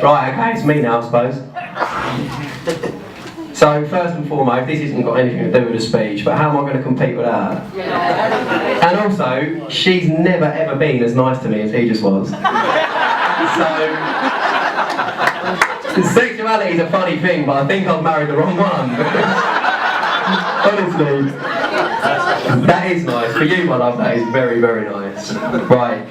Right, okay, it's me now, I suppose. So, first and foremost, this hasn't got anything to do with a speech, but how am I going to compete with her? And also, she's never ever been as nice to me as he just was. So, sexuality is a funny thing, but I think I've married the wrong one. Honestly. That is nice. For you, my love, that is very, very nice. Right.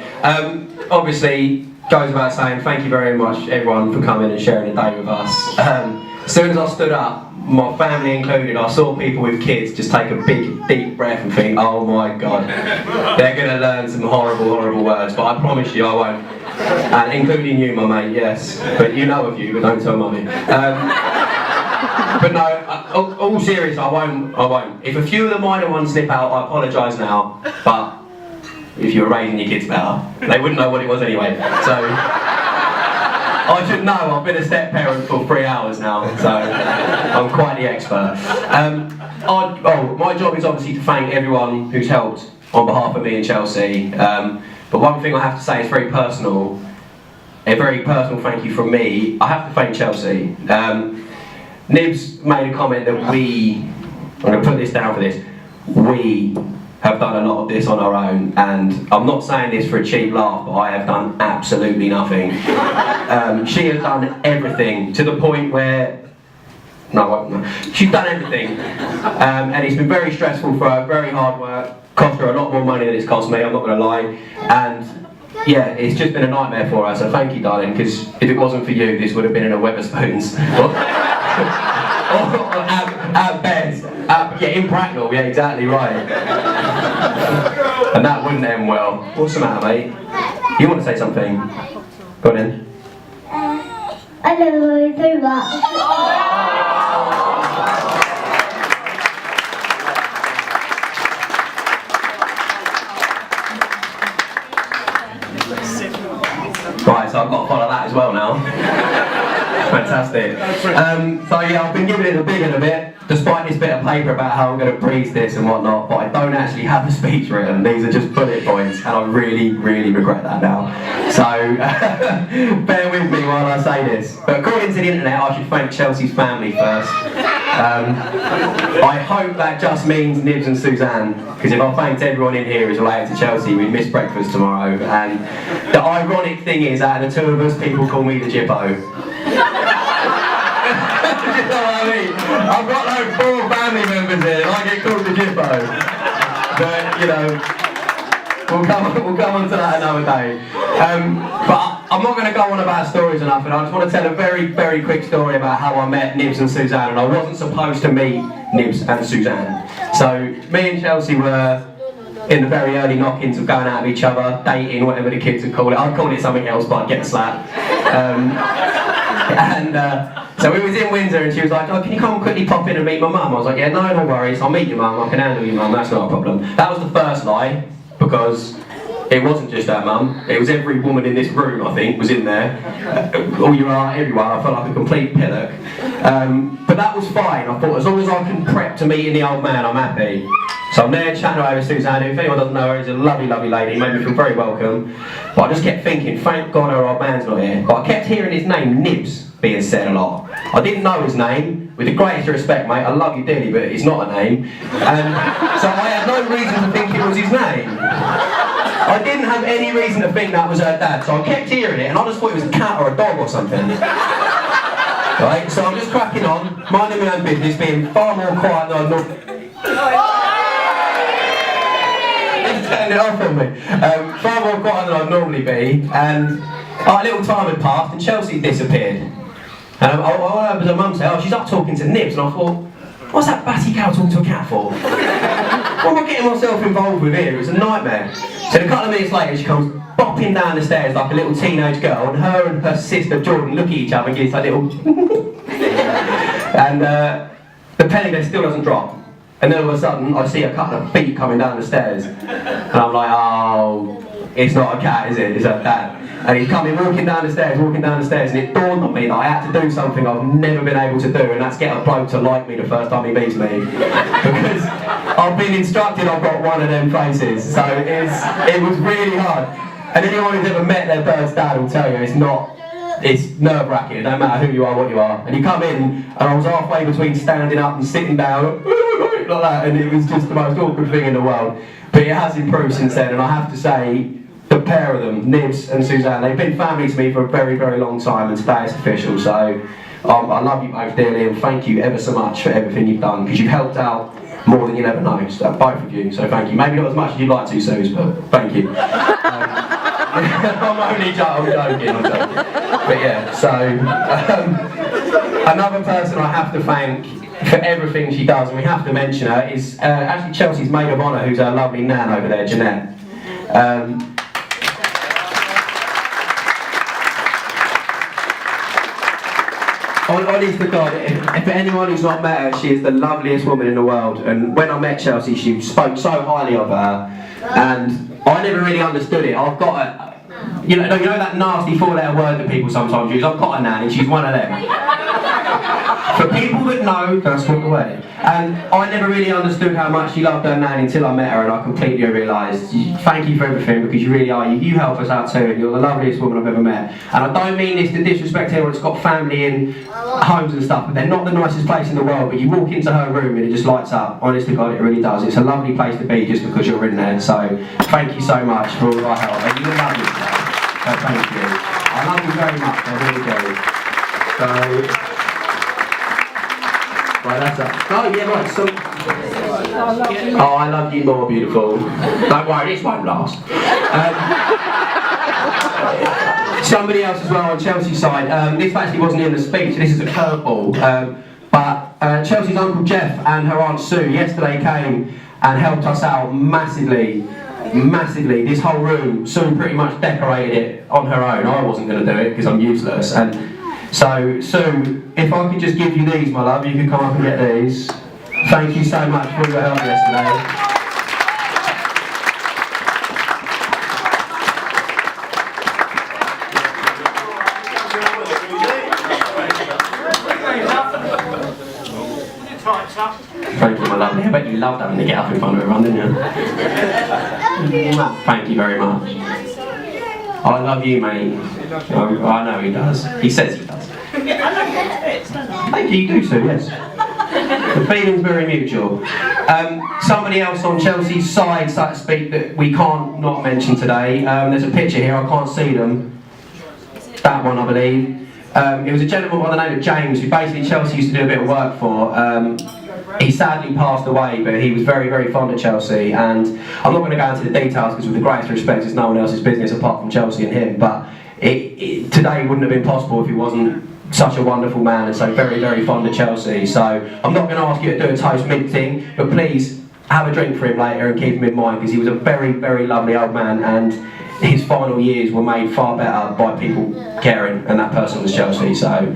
Obviously, goes without saying, thank you very much, everyone, for coming and sharing the day with us. As soon as I stood up, my family included, I saw people with kids just take a big, deep breath and think, oh my God, they're going to learn some horrible, horrible words, but I promise you I won't. And including you, my mate, yes. But you know of you, but don't tell mummy. But no, all serious, I won't. If a few of the minor ones slip out, I apologise now, but if you were raising your kids better, they wouldn't know what it was anyway. So, I should know, I've been a step-parent for 3 hours now, so I'm quite the expert. My job is obviously to thank everyone who's helped on behalf of me and Chelsea, but one thing I have to say is very personal, a very personal thank you from me. I have to thank Chelsea. Nibs made a comment that I'm going to put this down for this, we have done a lot of this on our own, and I'm not saying this for a cheap laugh, but I have done absolutely nothing. She has done everything, to the point where, no, she's done everything, and it's been very stressful for her, very hard work, cost her a lot more money than it's cost me, I'm not going to lie, and yeah, it's just been a nightmare for her, so thank you, darling, because if it wasn't for you, this would have been in a Wetherspoons. At best. Yeah, in Bracknell, yeah, exactly right. And that wouldn't end well. What's the matter, mate? You want to say something? Go on in. I never really do that. Right, so I've got to follow that as well now. Fantastic. So yeah, I've been giving it a big and a bit, despite this bit of paper about how I'm going to breeze this and whatnot, but I don't actually have a speech written. These are just bullet points, and I really, really regret that now. So, bear with me while I say this. But according to the internet, I should thank Chelsea's family first. I hope that just means Nibs and Suzanne, because if I thanked everyone in here who's related to Chelsea, we'd miss breakfast tomorrow. And the ironic thing is, out of the two of us, people call me the Jippo. You know what I mean? I've got like 4 family members here, and I get called the Jippo. But, you know, we'll come on to that another day. But I'm not going to go on about stories or nothing. I just want to tell a very, very quick story about how I met Nibs and Suzanne, and I wasn't supposed to meet Nibs and Suzanne. So, me and Chelsea were in the very early knockings of going out with each other, dating, whatever the kids would call it. I'd call it something else, but I'd get a slap. So we was in Windsor, and she was like, oh, can you come quickly pop in and meet my mum? I was like, yeah, no worries, I'll meet your mum, I can handle your mum, that's not a problem. That was the first lie, because it wasn't just our mum, it was every woman in this room, I think, was in there. All you are, everyone, I felt like a complete pillock. But that was fine, I thought, as long as I can prep to meeting the old man, I'm happy. So I'm there chatting away with Suzanne, who, if anyone doesn't know her, is a lovely, lovely lady, made me feel very welcome. But I just kept thinking, thank God our old man's not here. But I kept hearing his name, Nibs, being said a lot. I didn't know his name. With the greatest respect, mate, I love you dearly, but it's not a name. And so I had no reason to think it was his name. I didn't have any reason to think that was her dad, so I kept hearing it, and I just thought it was a cat or a dog or something. Right, so I'm just cracking on, minding my own business, being far more quiet than I normally... Turn it off on me. Far more quiet than I'd normally be, and a little time had passed, and Chelsea disappeared. And I heard her mum say, oh, she's up talking to Nibs, and I thought, what's that batty cow talking to a cat for? What am I getting myself involved with here? It was a nightmare. So a couple of minutes later, she comes bopping down the stairs like a little teenage girl, and her sister Jordan look at each other and give that little... And the penny there still doesn't drop. And then all of a sudden, I see a couple of feet coming down the stairs. And I'm like, oh, it's not a cat, is it? It's her dad. And he's coming walking down the stairs, and it dawned on me that I had to do something I've never been able to do, and that's get a bloke to like me the first time he meets me. Because I've been instructed I've got one of them faces, so it was really hard. And anyone who's ever met their first dad will tell you it's nerve-wracking, it don't matter who you are, what you are. And you come in, and I was halfway between standing up and sitting down, like that, and it was just the most awkward thing in the world. But it has improved since then, and I have to say, the pair of them, Nibs and Suzanne, they've been family to me for a very, very long time, and today it's official. So I love you both dearly, and thank you ever so much for everything you've done, because you've helped out more than you'll ever know, so both of you, so thank you. Maybe not as much as you'd like to, Suze, but thank you. I'm only joking. But yeah, so another person I have to thank for everything she does, and we have to mention her, is actually Chelsea's maid of honour, who's our lovely nan over there, Jeanette. Honest to God, if anyone who's not met her, she is the loveliest woman in the world. And when I met Chelsea, she spoke so highly of her, and I never really understood it. I've got a, you know that nasty four-letter word that people sometimes use. I've got a nan, and she's one of them. For people that know, that's walk away. And I never really understood how much she loved her nan until I met her, and I completely realised, thank you for everything, because you really are. You help us out too, and you're the loveliest woman I've ever met. And I don't mean this to disrespect anyone that's got family in homes and stuff, but they're not the nicest place in the world. But you walk into her room and it just lights up. Honest to God, it really does. It's a lovely place to be just because you're in there. So thank you so much for all your help. And you're lovely today. So thank you. I love you very much. I really do. So. Right, that's up. Oh, yeah, right, so... Oh, I love you more, beautiful. Don't worry, this won't last. Somebody else as well on Chelsea's side. This actually wasn't in the speech, this is a curveball. But Chelsea's Uncle Jeff and her Aunt Sue yesterday came and helped us out massively. This whole room, Sue pretty much decorated it on her own. I wasn't going to do it because I'm useless. And so, Sue, if I could just give you these, my love, you could come up and get these. Thank you so much for your help yesterday. Thank you, my lovely. I bet you loved having to get up in front of everyone, didn't you? Thank you very much. I love you, mate. I know he does. He says he does. Thank you, you do so, yes. The feeling's very mutual. Somebody else on Chelsea's side, so to speak, that we can't not mention today. There's a picture here, I can't see them. That one, I believe. It was a gentleman by the name of James, who basically Chelsea used to do a bit of work for. He sadly passed away, but he was very, very fond of Chelsea, and I'm not going to go into the details because with the greatest respect, it's no one else's business apart from Chelsea and him, but today wouldn't have been possible if he wasn't such a wonderful man and so very, very fond of Chelsea. So I'm not going to ask you to do a toast mid thing, but please have a drink for him later and keep him in mind, because he was a very, very lovely old man, and his final years were made far better by people caring, and that person was Chelsea. So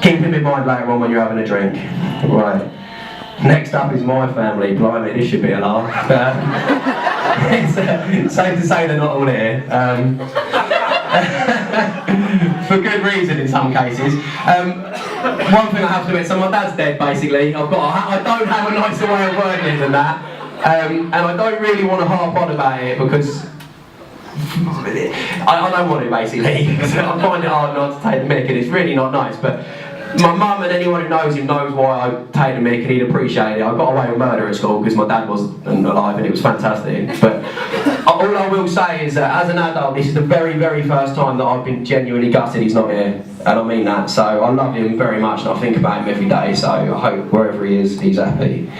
keep him in mind later on when you're having a drink. Right. Next up is my family. Blimey, this should be a laugh. It's safe to say they're not all here. For good reason in some cases. One thing I have to admit, so my dad's dead basically. I don't have a nicer way of wording it than that. And I don't really want to harp on about it because I don't want to basically. Because I find it hard not to take the mick, and it's really not nice. But my mum and anyone who knows him knows why I take the mick, and he'd appreciate it. I got away with murder at school because my dad wasn't alive, and it was fantastic. But all I will say is that as an adult, this is the very, very first time that I've been genuinely gutted he's not here, and I mean that. So I love him very much, and I think about him every day. So I hope wherever he is, he's happy.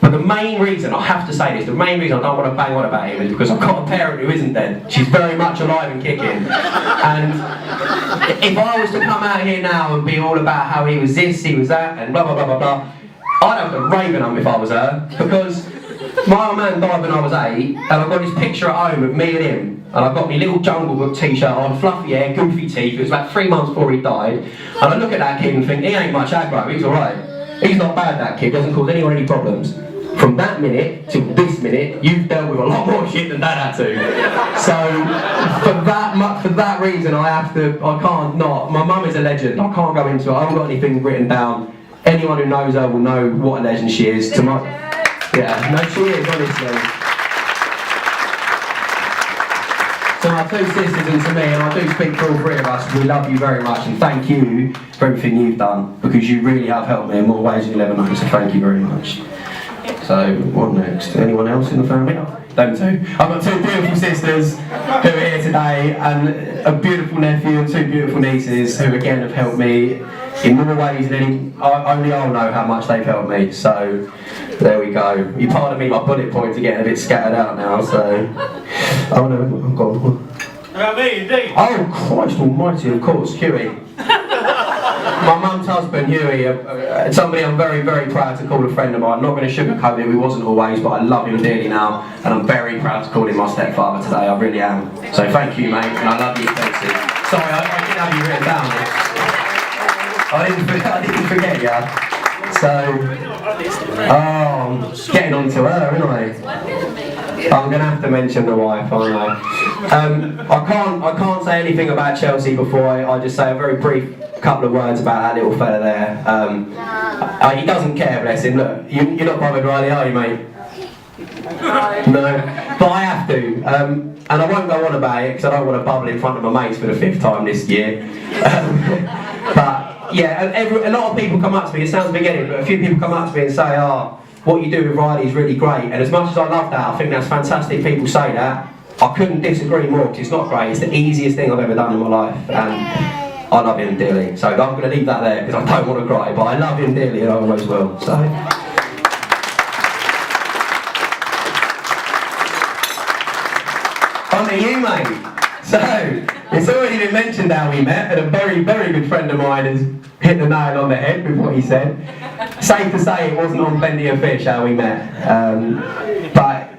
But the main reason, I have to say this, the main reason I don't want to bang on about him is because I've got a parent who isn't dead. She's very much alive and kicking. And if I was to come out here now and be all about how he was this, he was that, and blah, blah, blah, blah, blah, I'd have to raven him if I was her. Because my old man died when I was 8, and I've got this picture at home of me and him. And I've got my little Jungle Book t-shirt on, fluffy hair, goofy teeth. It was about 3 months before he died. And I look at that kid and think, he ain't much aggro, he's alright. He's not bad, that kid, doesn't cause anyone any problems. from that minute till this minute, you've dealt with a lot more shit than Dad had to. So for that reason, I can't not. My mum is a legend. I can't go into it. I haven't got anything written down. Anyone who knows her will know what a legend she is. Yeah, no, she is, honestly. To my two sisters and to me, and I do speak for all three of us, we love you very much and thank you for everything you've done, because you really have helped me in more ways than you'll ever know, so thank you very much. So, what next? Anyone else in the family? Them two. I've got two beautiful sisters who are here today, and a beautiful nephew and two beautiful nieces who again have helped me in more ways than only I'll know how much they've helped me, so there we go. You pardon me, my bullet points are getting a bit scattered out now, so... Oh no, I'm gone. About me, indeed. Oh, Christ almighty, of course, Huey. My mum's husband, Huey, somebody I'm very, very proud to call a friend of mine. I'm not going to sugarcoat it, we wasn't always, but I love him dearly now, and I'm very proud to call him my stepfather today, I really am. So thank you, mate, and I love you, Stacey. Sorry, I didn't have you written down. I didn't forget you. So, I'm getting on to her, aren't I? I'm going to have to mention the wife, aren't I? I can't say anything about Chelsea before I just say a very brief couple of words about that little fella there. He doesn't care, bless him. Look, you're not bothered, Riley, are you, mate? No, but I have to. And I won't go on about it because I don't want to bubble in front of my mates for the 5th time this year. But yeah, a lot of people come up to me, it sounds beginning, but a few people come up to me and say, oh, what you do with Riley is really great. And as much as I love that, I think that's fantastic people say that, I couldn't disagree more because it's not great. It's the easiest thing I've ever done in my life. And I love him dearly. So I'm going to leave that there because I don't want to cry, but I love him dearly and I always will. So. On to you, mate. So, it's already been mentioned how we met, and a very, very good friend of mine has hit the nail on the head with what he said. Safe to say it wasn't on Plenty of Fish how we met. But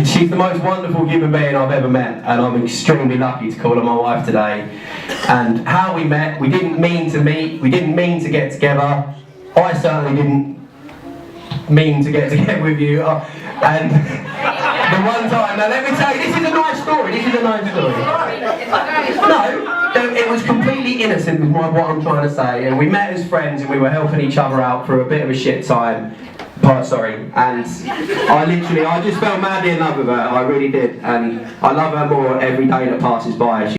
she's the most wonderful human being I've ever met, and I'm extremely lucky to call her my wife today. And how we met, we didn't mean to meet, we didn't mean to get together. I certainly didn't mean to get together with you. And the one time, now let me tell you, this is a nice story, No, it was completely innocent with what I'm trying to say, and we met as friends and we were helping each other out for a bit of a shit time. And I just fell madly in love with her, I really did, and I love her more every day that passes by.